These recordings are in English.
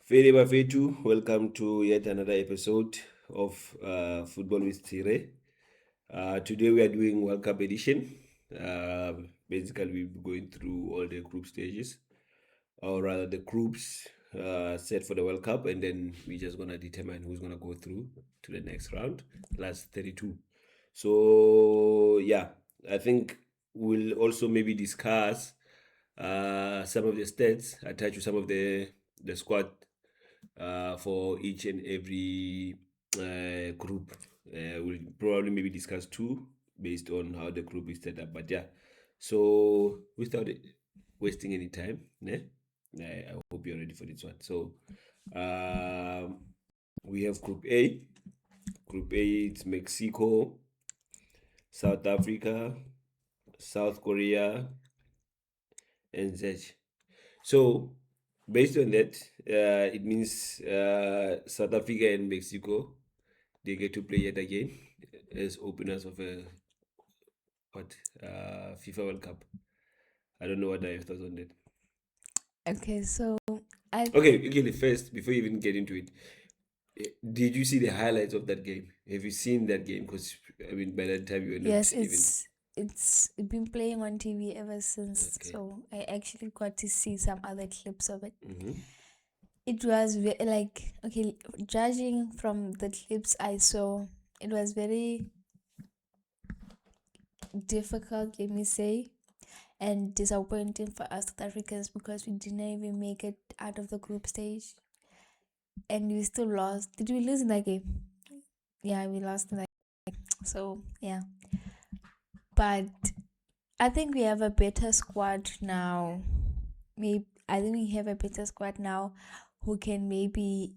Fede Bafetu, welcome to yet another episode of Football with Tire. Today we are doing World Cup edition. Basically, we'll be going through all the group stages, or rather the groups set for the World Cup, and then we're just gonna determine who's gonna go through to the next round, last 32. So yeah, I think we'll also maybe discuss some of the stats, attach to some of the squad for each and every group. We'll probably maybe discuss two based on how the group is set up. But yeah, so without wasting any time, I hope you're ready for this one. So we have Group A. Group A, it's Mexico, South Africa, South Korea, and Z. So based on that, it means South Africa and Mexico, they get to play yet again as openers of a FIFA World Cup. I don't know what I thought on that. Okay, so Okay. First, before you even get into it, did you see the highlights of that game? Have you seen that game? Because I mean, by that time you were not yes, even it's been playing on TV ever since. okay. So I actually got to see some other clips of it. Mm-hmm. It was okay, judging from the clips I saw, it was very difficult, let me say, and disappointing for us South Africans because we didn't even make it out of the group stage, and we still lost. Did we lose in that game? Yeah, we lost in that. So yeah, but I think we have a better squad now. I think we have a better squad now who can maybe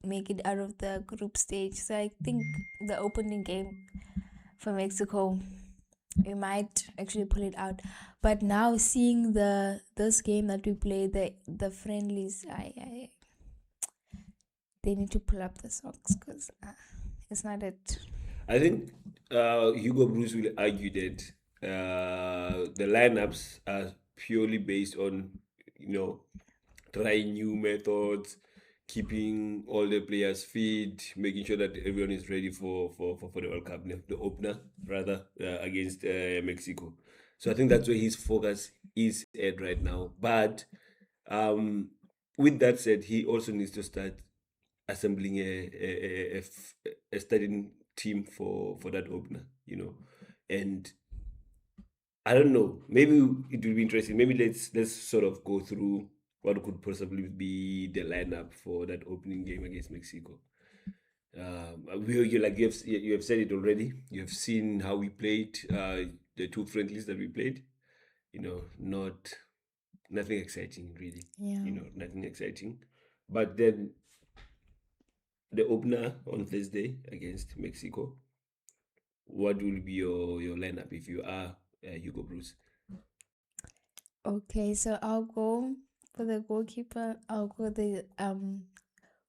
make it out of the group stage. So I think the opening game for Mexico, we might actually pull it out. But now seeing this game that we play, the friendlies, I they need to pull up the socks because it's not it. I think Hugo Bruce will argue that the lineups are purely based on, trying new methods, keeping all the players fit, making sure that everyone is ready for the World Cup, the opener rather, against Mexico. So I think that's where his focus is at right now. But um, with that said, he also needs to start assembling a starting team for that opener, and I don't know. Maybe it will be interesting. Maybe let's sort of go through what could possibly be the lineup for that opening game against Mexico. You have said it already. You have seen how we played the two friendlies that we played. Not nothing exciting really. Yeah. Nothing exciting. But then the opener on Thursday against Mexico. What will be your lineup if you are Hugo Bruce? Okay, so I'll go for the goalkeeper. I'll go the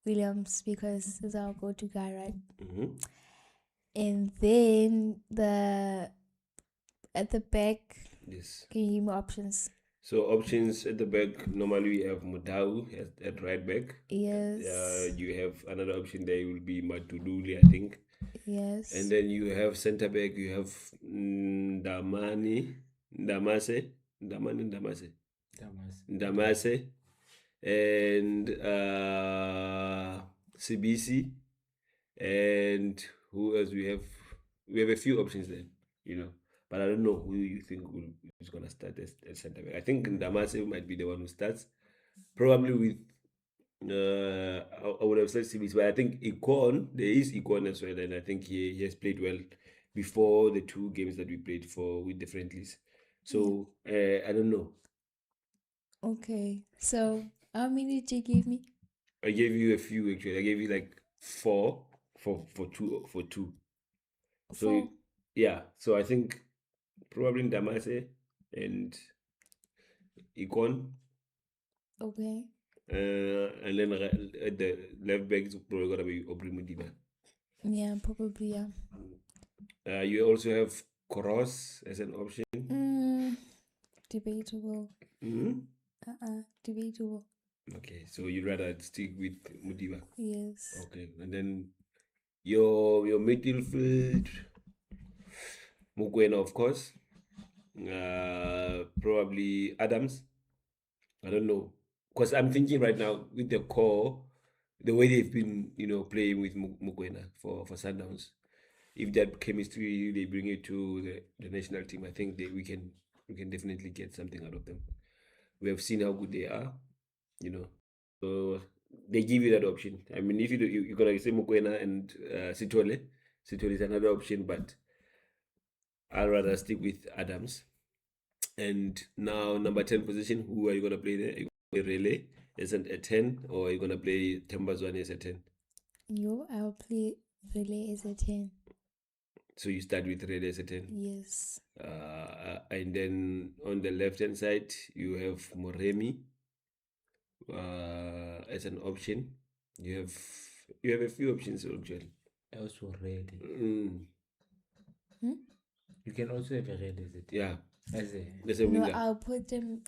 Williams because he's our go-to guy, right? Mm-hmm. And then the at the back, Yes. can you give me options? So options at the back, normally we have Mutau at right back. Yes, You have another option there will be Matululi, I think. And yes, then you have center back, you have Ndamase, Ndamase, and CBC, and who else we have? We have a few options there, but I don't know who you think is gonna start as center back. I think Ndamase might be the one who starts, probably with. I would have said CBC, but I think there is Icon as well, and I think he has played well before the two games that we played for with the friendlies. So I don't know. okay. So how many did you give me? I gave you a few actually. I gave you like four for two. So 4. yeah, so I think probably Ndamase and Icon, Okay. and then at the left back is probably gonna be Aubrey Medina. Yeah, probably, yeah. You also have Cross as an option. Debatable. Mm-hmm. Debatable. Okay, so you'd rather stick with Mudiba. Yes. Okay, and then your midfield, Mukwena, of course. Probably Adams. I don't know, because I'm thinking right now with the core, the way they've been, playing with Mukwena for Sundowns. If that chemistry they bring it to the national team, I think we can definitely get something out of them. We have seen how good they are, you know. So they give you that option. I mean, if you're gonna say Mukwena and Sitole, Sitole is another option, but I'd rather stick with Adams. And now number 10 position, who are you gonna play there? Are you gonna play Relay as a 10, or are you gonna play Tembazwane as a 10? I'll play Relay as a 10. So you start with Relay as a 10. Yes. And then on the left hand side, you have Moremi as an option. You have a few options actually. Also red. Mm, You can also have a red as it. yeah, As a there's a No, winger. I'll put him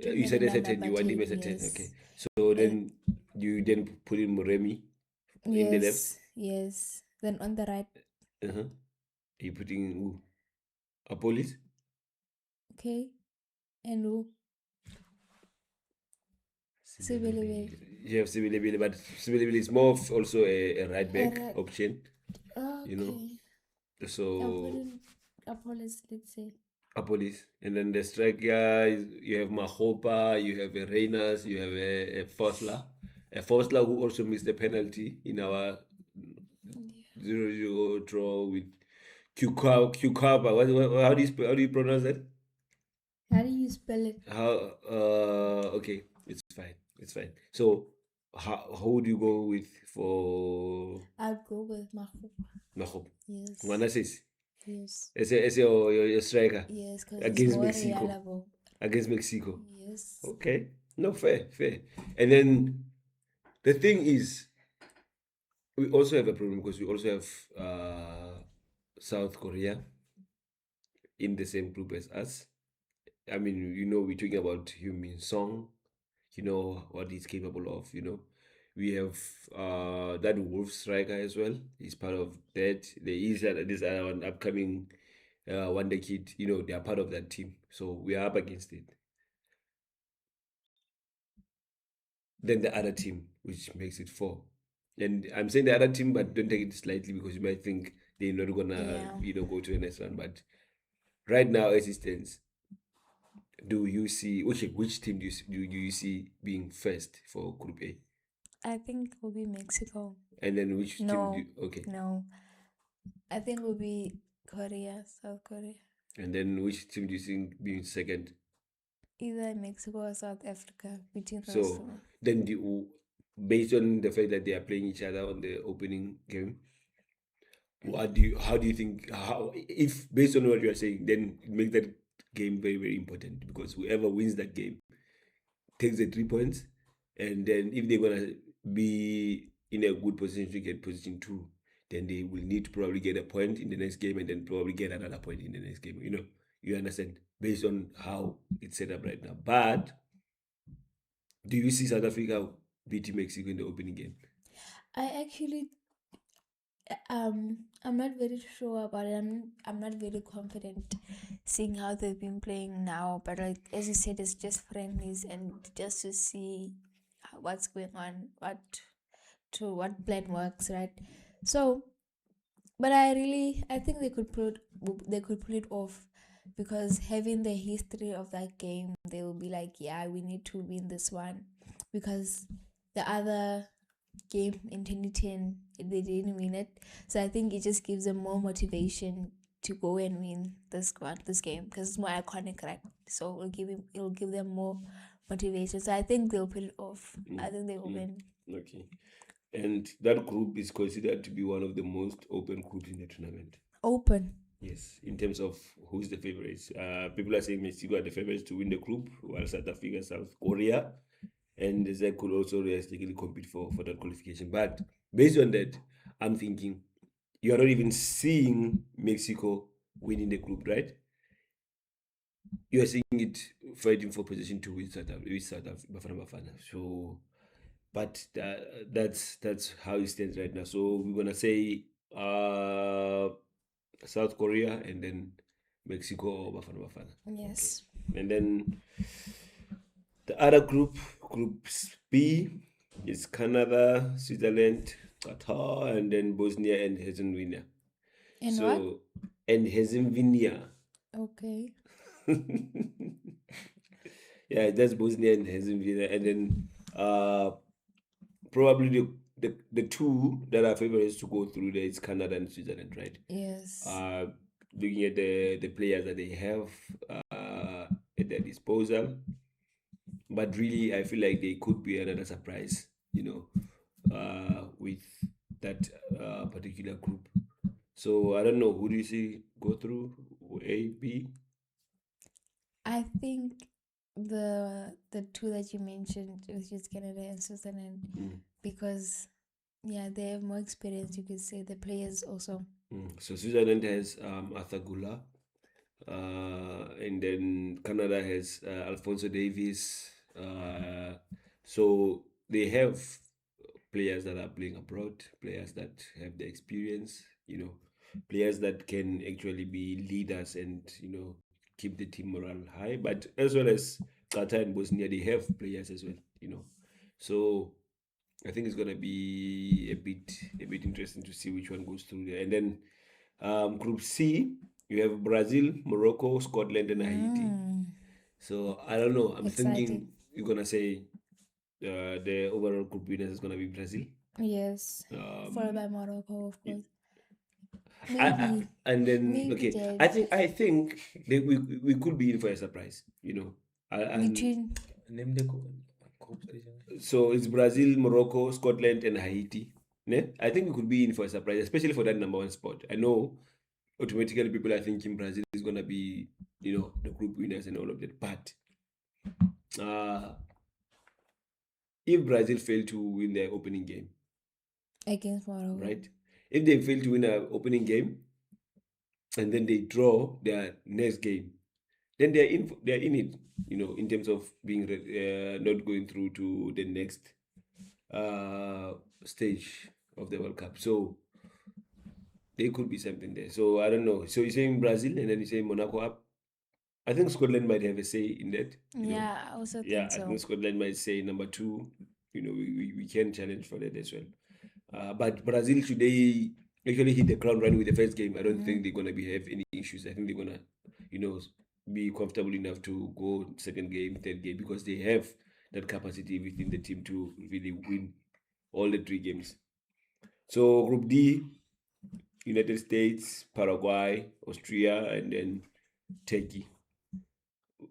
You said in as a the 10, you number want him 10, as a 10. yes. Okay. So then you then put in Moremi in the left. Yes. Then on the right, Uh-huh. You putting who? Apolis? okay. And who? Sibili. You have Sibilibili, but Sibilibili is more of also a right back right. option. Okay. You know. I'll put So in Apollos, let's say. Apolis. And then the striker, you have Mahopa, you have a Reyners, you have a Fosler. A Fosler who also missed the penalty in our 0-0 draw with Cucaba. How do you pronounce that? How do you spell it? Okay, it's fine. It's fine. So how would you go with for I'll go with Mahupa. Mahopa? Yes. Ngwanasis? Yes. As your striker Yes, because against Mexico. Against Mexico. Yes. Okay. No, fair. And then the thing is, we also have a problem because we also have South Korea in the same group as us. I mean, we're talking about Heung-min Song, what he's capable of, We have that Wolf striker as well. He's part of that. There is this one upcoming Wonder Kid, they are part of that team. So we are up against it. Then the other team, which makes it 4. And I'm saying the other team, but don't take it slightly because you might think they're not gonna, go to the next one. But right now, as it stands, do you see which team do you see being first for Group A? I think it will be Mexico. And then which team do you, okay? No. I think it will be Korea, South Korea. And then which team do you think being second? Either Mexico or South Africa, between those So two. then based on the fact that they are playing each other on the opening game, how do you think, if based on what you are saying, then it makes that game very, very important because whoever wins that game takes the 3 points, and then if they're gonna be in a good position to get position 2, then they will need to probably get a point in the next game and then probably get another point in the next game. You understand, based on how it's set up right now. But do you see South Africa beating Mexico in the opening game? I actually I'm not very sure about it. I'm not very confident seeing how they've been playing now, but like as you said, it's just friendlies and just to see what's going on, what plan works, right? So, but I think they could pull it off, because having the history of that game, they will be like, yeah, we need to win this one, because the other game in 2010 they didn't win it. So I think it just gives them more motivation to go and win this game, because it's more iconic, right? So it'll give them more motivation. So I think they'll pull it off. I think they will win. Okay. And that group is considered to be one of the most open groups in the tournament. Open? Yes, in terms of who's the favorites. People are saying Mexico are the favorites to win the group, while South Africa, South Korea, and they could also realistically compete for that qualification. But based on that, I'm thinking you are not even seeing Mexico winning the group, right? You are seeing it fighting for position 2 with South Africa, Bafana Bafana. So but that's how it stands right now. So we're gonna say South Korea and then Mexico or Bafana Bafana. Yes. And then the other Group B, is Canada, Switzerland, Qatar, and then Bosnia and Herzegovina. And what? So, and Herzegovina. Okay. Yeah, that's Bosnia and Herzegovina. And then probably the two that are favorites to go through there is Canada and Switzerland, right? Yes. Looking at the players that they have at their disposal, but really I feel like they could be another surprise, with that particular group. So I don't know, who do you see go through A, B? I think the two that you mentioned, which is Canada and Switzerland, because they have more experience. You could say the players also. So Switzerland has Arthur Gula, and then Canada has Alfonso Davies. So they have players that are playing abroad, players that have the experience, players that can actually be leaders and keep the team morale high. But as well as Qatar and Bosnia, they have players as well. So I think it's gonna be a bit interesting to see which one goes through there. And then Group C, you have Brazil, Morocco, Scotland, and Haiti. So I don't know. I'm Exciting. thinking you're gonna say the overall group winners is gonna be Brazil. Yes. Followed by Morocco, of course. And then maybe okay, that I think that we could be in for a surprise. between Name the group stage. So it's Brazil, Morocco, Scotland, and Haiti. Ne? I think we could be in for a surprise, especially for that number one spot. I know automatically people are thinking Brazil is gonna be, the group winners and all of that. But if Brazil fail to win their opening game, against Morocco. right? If they fail to win an opening game and then they draw their next game, then they're in it, in terms of being not going through to the next stage of the World Cup. So there could be something there. So I don't know. So you're saying Brazil and then you're saying Monaco up. I think Scotland might have a say in that. I also Yeah, think I so. think Scotland might say number two. We can challenge for that as well. But Brazil, should they actually hit the ground running with the first game, I don't think they're gonna have any issues. I think they're gonna, be comfortable enough to go second game, third game, because they have that capacity within the team to really win all the three games. So Group D, United States, Paraguay, Austria, and then Turkey.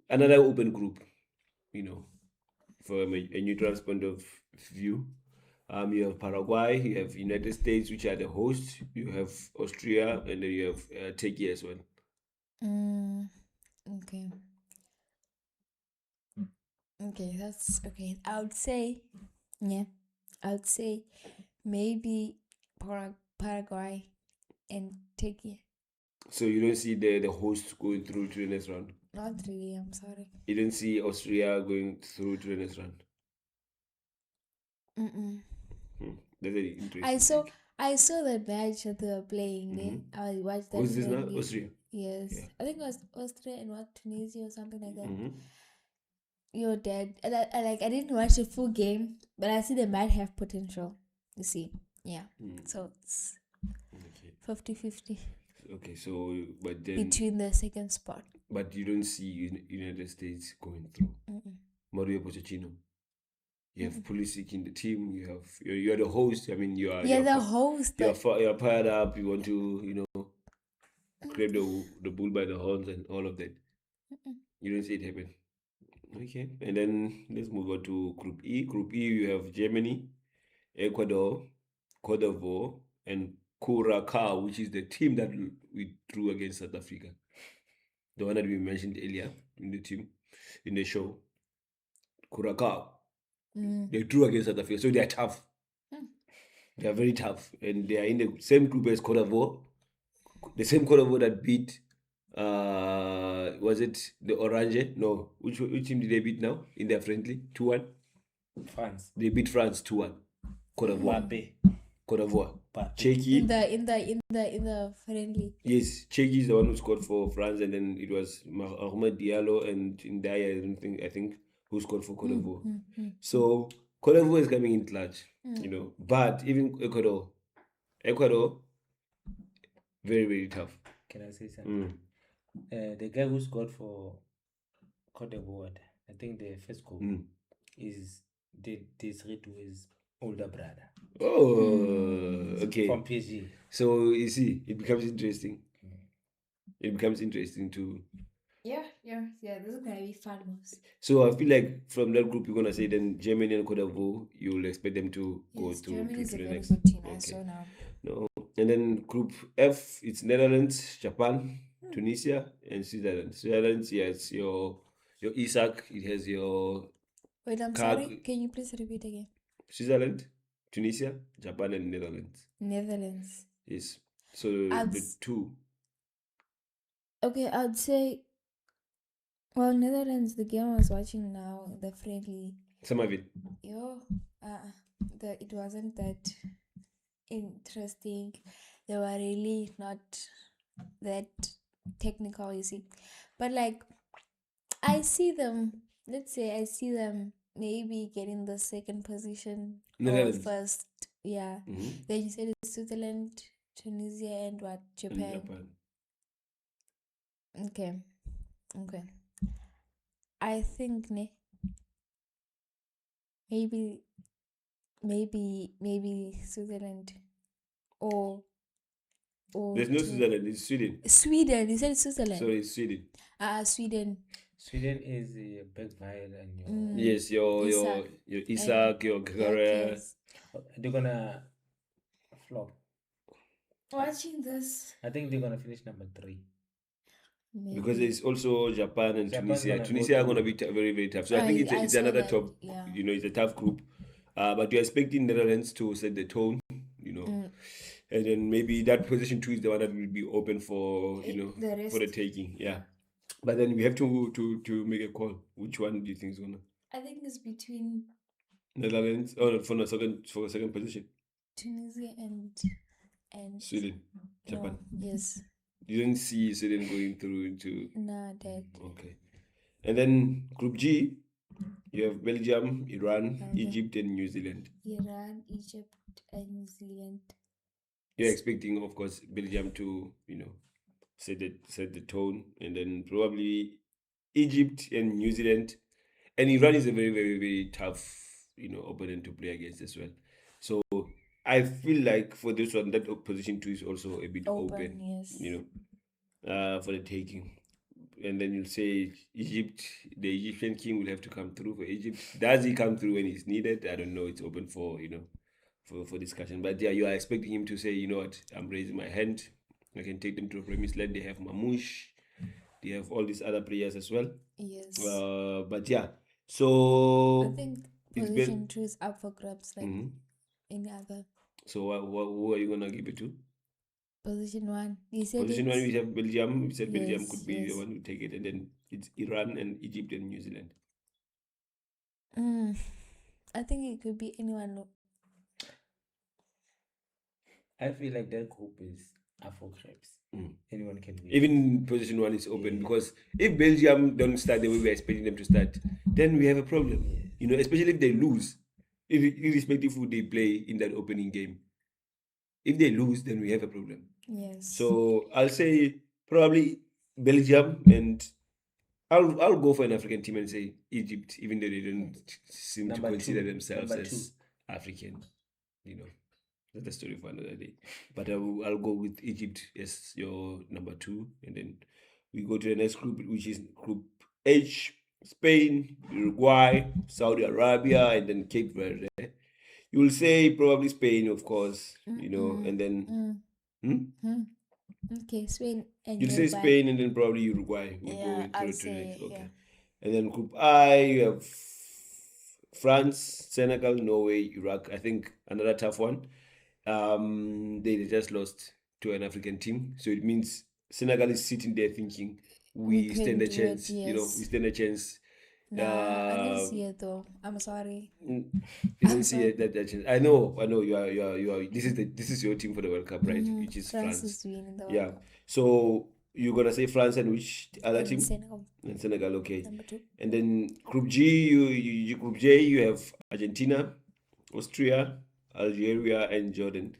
Another open group, from a neutral point of view. You have Paraguay, you have United States, which are the hosts, you have Austria, and then you have Turkey as well. Okay. Okay, that's okay. I would say maybe Paraguay and Turkey. So you don't see the hosts going through to the next round? Not really, I'm sorry. You don't see Austria going through to the next round? That's very interesting. I saw the match that they were playing. I watched that. Who's this now? friendly. Austria? Yes. Yeah. I think it was Austria and Tunisia or something like that. Mm-hmm. You're dead. I didn't watch the full game, but I see they might have potential. You see. Yeah. So it's 50-50 Okay, so but then between the second spot. but you don't see United States going through. Mario Pochettino. You have Pulisic in the team. You're the host. I mean, you're the host. You're fired up. You want to grab the bull by the horns and all of that. You don't see it happen. Okay, and then let's move on to Group E. Group E, you have Germany, Ecuador, Cote d'Ivoire, and Curacao, which is the team that we drew against South Africa. The one that we mentioned earlier in the show. Curacao. They drew against South Africa, so they are tough. They are very tough, and they are in the same group as Cote d'Ivoire. The same Cote d'Ivoire that beat, was it the Orange? No, which team did they beat now in their friendly? 2-1. France. They beat France 2-1. Cote d'Ivoire. Mbappe. Cote d'Ivoire. Mbappe. Cheki. In the friendly. Yes, Cheki is the one who scored for France, and then it was Ahmed Diallo and Ndaya, I think, who scored for Cote d'Ivoire. So Cote d'Ivoire is coming in clutch, you know. But even Ecuador, very, very tough. Can I say something? The guy who scored for Cote d'Ivoire, I think the first goal is Desiree Doué's older brother. Oh, okay. From PSG. So you see, it becomes interesting. It becomes interesting to. Yeah. This is gonna be fun moves. So I feel like from that group, you're gonna say then Germany and Cote d'Ivoire, you'll expect them to go to Germany is a the very next. good team. I Okay. saw now. No. And then Group F, it's Netherlands, Japan, Tunisia, and Switzerland. Switzerland, yes, your Isaac. It has your Wait, I'm sorry. Can you please repeat again? Switzerland, Tunisia, Japan, and Netherlands. Netherlands. Yes. So the two. Okay, I'd say. Well, Netherlands. The game I was watching now, the friendly. Some of it. It wasn't that interesting. They were really not that technical, you see. But like, I see them. Let's say I see them maybe getting the second position or Netherlands. first. Yeah. Then you said it's Switzerland, Tunisia, and what? Japan. Okay. I think maybe Switzerland or There's no Switzerland, it's Sweden. Sweden. You said Switzerland. Sorry, it's Sweden. Sweden. Sweden is Bergwijn and yes, your Isaac, your Gregory. They're gonna flop. Watching this, I think they're gonna finish number 3. maybe. Because there's also Japan and Japan's Tunisia. gonna Tunisia go are going to be very, very tough. So I think it's saw another that, top. yeah. You know, it's a tough group. But you're expecting Netherlands to set the tone. You know, and then maybe that position 2 is the one that will be open for the rest. for the taking. Yeah. But then we have to make a call. Which one do you think is gonna? I think it's between Netherlands. For second position. Tunisia and Sweden, Japan. No, yes. You didn't see Sweden going through into. Nah, that. Okay. And then Group G, you have Belgium, Iran, Egypt, and New Zealand. Iran, Egypt, and New Zealand. You're expecting, of course, Belgium to, set the tone, and then probably Egypt and New Zealand. And Iran is a very, very, very tough, opponent to play against as well. So I feel like for this one, that position 2 is also a bit open, yes. For the taking. And then you'll say Egypt, the Egyptian king will have to come through for Egypt. Does he come through when he's needed? I don't know. It's open for, for discussion. But yeah, you are expecting him to say, you know what, I'm raising my hand. I can take them to a promised land. They have Mamouche. They have all these other players as well. Yes. But yeah, so I think position 2 is up for grabs like any other. So who are you gonna give it to? Position 1. You said position 1 we have Belgium. We said yes, Belgium could be the one who take it, and then it's Iran and Egypt and New Zealand. I think it could be anyone. I feel like that group is up for grabs. Anyone can win. Even position 1 is open because if Belgium don't start the way we're expecting them to start, then we have a problem. Especially if they lose, irrespective of who they play in that opening game. If they lose, then we have a problem. Yes. So I'll say probably Belgium, and I'll go for an African team and say Egypt, even though they don't seem to consider themselves as African. That's a story for another day. But I'll go with Egypt as your number 2, and then we go to the next group, which is Group H: Spain, Uruguay, Saudi Arabia, and then Cape Verde. You will say probably Spain, of course, and then. Okay, Spain and You'll say Spain and then probably Uruguay will go through to the next. Okay. Yeah. And then Group I, you have France, Senegal, Norway, Iraq. I think another tough one. They just lost to an African team, so it means Senegal is sitting there thinking we stand a chance. We stand a chance. Nah, I didn't see it though. I'm sorry. You I'm don't see sorry. it, that chance. I know. You are. This is your team for the World Cup, right? Which is France France. is winning the World Yeah. Cup. So you're gonna say France and which other And team? Senegal, And Senegal, okay. number 2. And then Group G, Group J, you have Argentina, Austria, Algeria, and Jordan.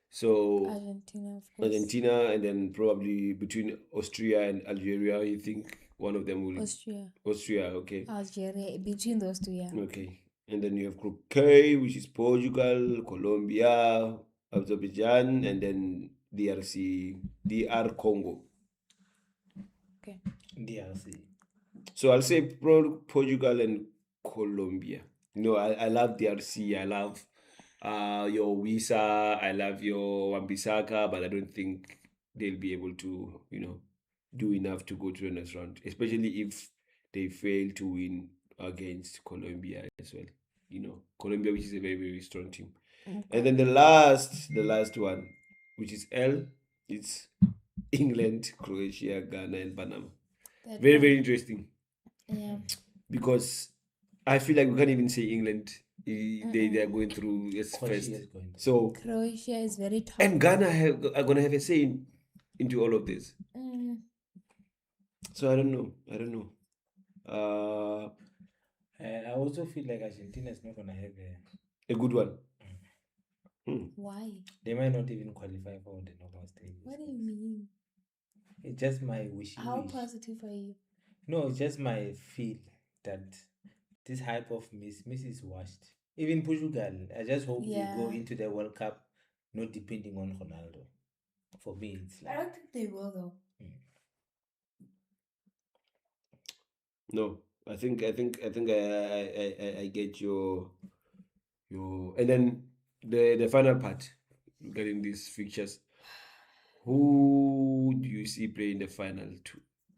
So Argentina, of course. Argentina, and then probably between Austria and Algeria, you think one of them will. Austria, Austria, okay. Algeria, between those two, yeah. Okay. And then you have Group K, which is Portugal, Colombia, Azerbaijan, and then DR Congo. Okay. DRC. So I'll say Portugal and Colombia. I love DRC. I love your Wisa. I love your Wambisaka, but I don't think they'll be able to, do enough to go to the next round, especially if they fail to win against Colombia as well. Colombia, which is a very, very strong team. And then the last one, which is L, it's England, Croatia, Ghana, and Panama. That Very, one. very interesting. Yeah. Because I feel like we can't even say England. They are going through as Croatia first. is going to. So Croatia is very tough. and Ghana are gonna have a say into all of this. So I don't know. I also feel like Argentina is not gonna have A good one. Why? They might not even qualify for the knockout stage. What do you mean? It's just my wish. How positive are you? No, it's just my feel that this hype of Messi is washed. Even Portugal, I just hope they go into the World Cup not depending on Ronaldo. For me, it's like I don't think they will though. No, I think I get your and then the final part regarding these fixtures. Who do you see playing the final?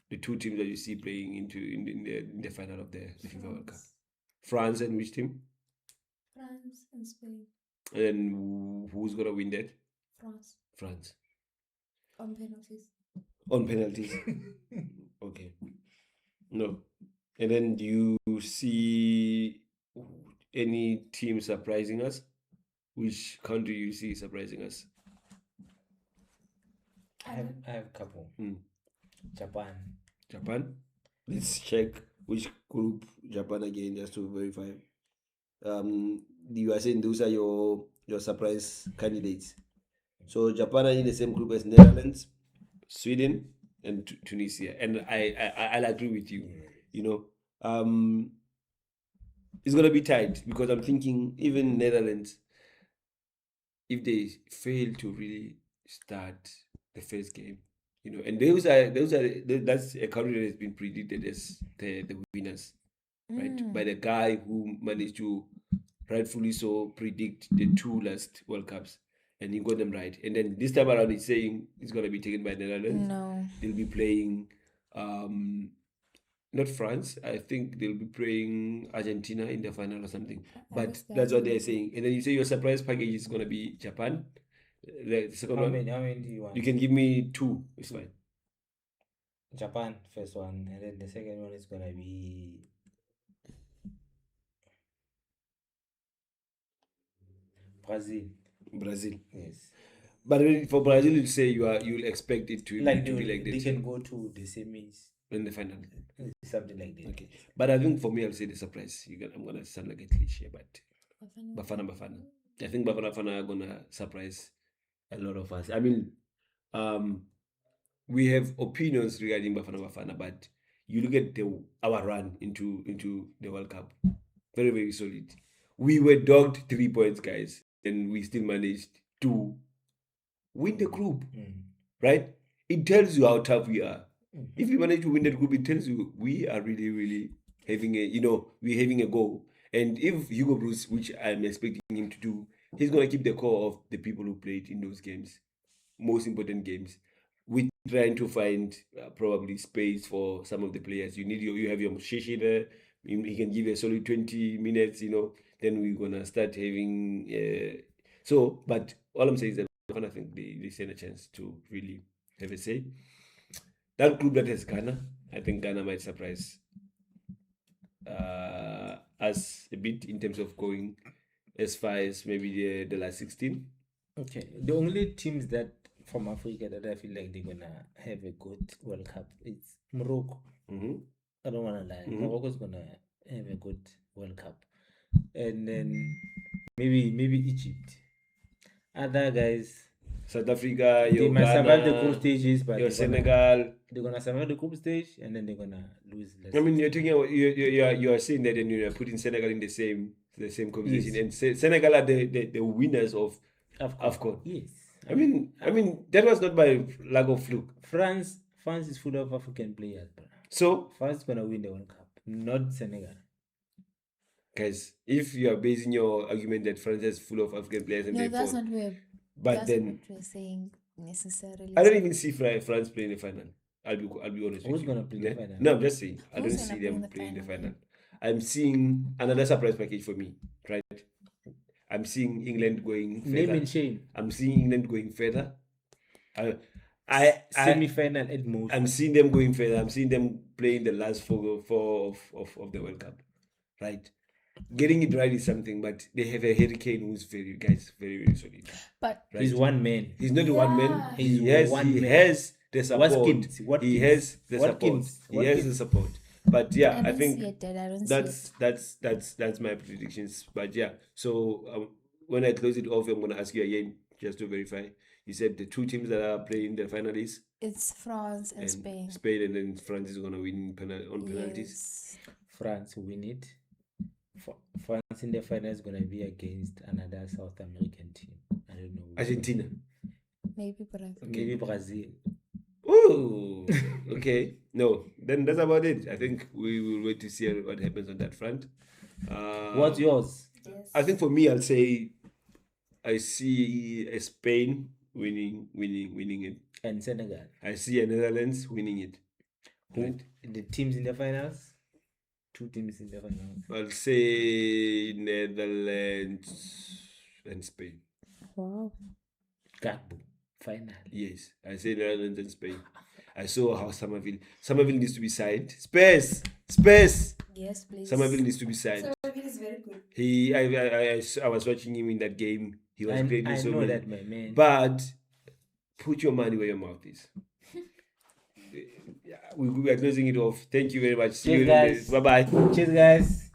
The two teams that you see playing in the final of the FIFA World Cup. France and which team? France and Spain. And then who's gonna win that? France. On penalties. On penalties. Okay. No. And then do you see any team surprising us? Which country you see surprising us? I have a couple. Japan. Let's check which group Japan again, just to verify. You are saying those are your surprise candidates. So Japan are in the same group as Netherlands, Sweden, and Tunisia, and I'll agree with you. It's gonna be tight because I'm thinking even Netherlands, if they fail to really start the first game, and that's a country that has been predicted as the winners, right? By the guy who managed to rightfully so predict the two last World Cups, and he got them right. And then this time around, he's saying it's gonna be taken by Netherlands. No. They'll be playing not France. I think they'll be playing Argentina in the final or something. But that's what they're saying. And then you say your surprise package is gonna be Japan. The second How one. many do you want? You can give me two. It's fine. Japan, first one, and then the second one is gonna be Brazil. Yes. But for Brazil, you say you'll expect it to be like that. They can go to the semis in the final. Something like that. Okay. But I think for me, I'll say the surprise. I'm gonna sound like a cliche, but Bafana Bafana. I think Bafana Bafana are gonna surprise a lot of us. I mean, we have opinions regarding Bafana Bafana, but you look at our run into the World Cup, very, very solid. We were dogged 3 points, guys, and we still managed to win the group, right? It tells you how tough we are. If we manage to win that group, it tells you we are really, really having we're having a goal. And if Hugo Bruce, which I'm expecting him to do, he's gonna keep the core of the people who played in those games, most important games. We're trying to find probably space for some of the players. You have your Shishi there. He can give a solid 20 minutes. Then we're gonna start having. But all I'm saying is that I think they stand a chance to really have a say. That group that has Ghana, I think Ghana might surprise us a bit in terms of going as far as maybe the last 16. Okay, the only teams that from Africa that I feel like they're gonna have a good World Cup, it's Morocco. Mm-hmm. I don't wanna lie, Mhm. Morocco's gonna have a good World Cup, and then maybe Egypt. Other guys, South Africa, they your might survive the group Ghana, stages, but your they're gonna Senegal. survive the group stage, and then they're gonna lose. I mean, you're talking about you are saying that, and you're putting Senegal in the same conversation, Yes. and Senegal are the winners of AFCON. Yes. I mean, that was not by lack of fluke. France is full of African players, bro. So, France is gonna win the World Cup, not Senegal. guys, if you are basing your argument that France is full of African players and No, therefore, that's not what but then what we're saying necessarily. I don't even see France playing the final. I'll be honest Who's with you. gonna play the final? No, I'm just saying. I Who's don't gonna see play in them the playing the final, final. I'm seeing another surprise package for me, right? I'm seeing England going Name further. and shame. I'm seeing England going further. I Semi-final at most. I'm seeing them going further. I'm seeing them playing the last four of the World Cup, right? Getting it right is something, but they have a Harry Kane who's very solid. But Right? He's one man. He's not one man. He's He has one man. has the support. Watkins. He has the support. Watkins. He has the support. But yeah, I I don't think see it, Dad. I don't that's my predictions. But yeah, so when I close it off, I'm gonna ask you again just to verify. You said the two teams that are playing the finalists, it's France and Spain. Spain, and then France is gonna win on penalties. Yes. France win it. France in the final is gonna be against another South American team. I don't know. Argentina. Maybe Brazil. Maybe Brazil. Oh, okay. No, then that's about it. I think we will wait to see what happens on that front. What's yours? Yes. I think for me, I'll say I see a Spain winning it, And Senegal. I see a Netherlands winning it. Who? Right? The teams in the finals? Two teams in the finals. I'll say Netherlands and Spain. Wow. Gagbo. Final. Yes, I say Netherlands and Spain. I saw how Somerville needs to be signed. Space. Yes, please. Somerville needs to be signed. Somerville is very good. I was watching him in that game. He was great. I So know many. that, my man. But put your money where your mouth is. We are closing it off. Thank you very much. See Cheers, you guys. Bye bye. Cheers, guys.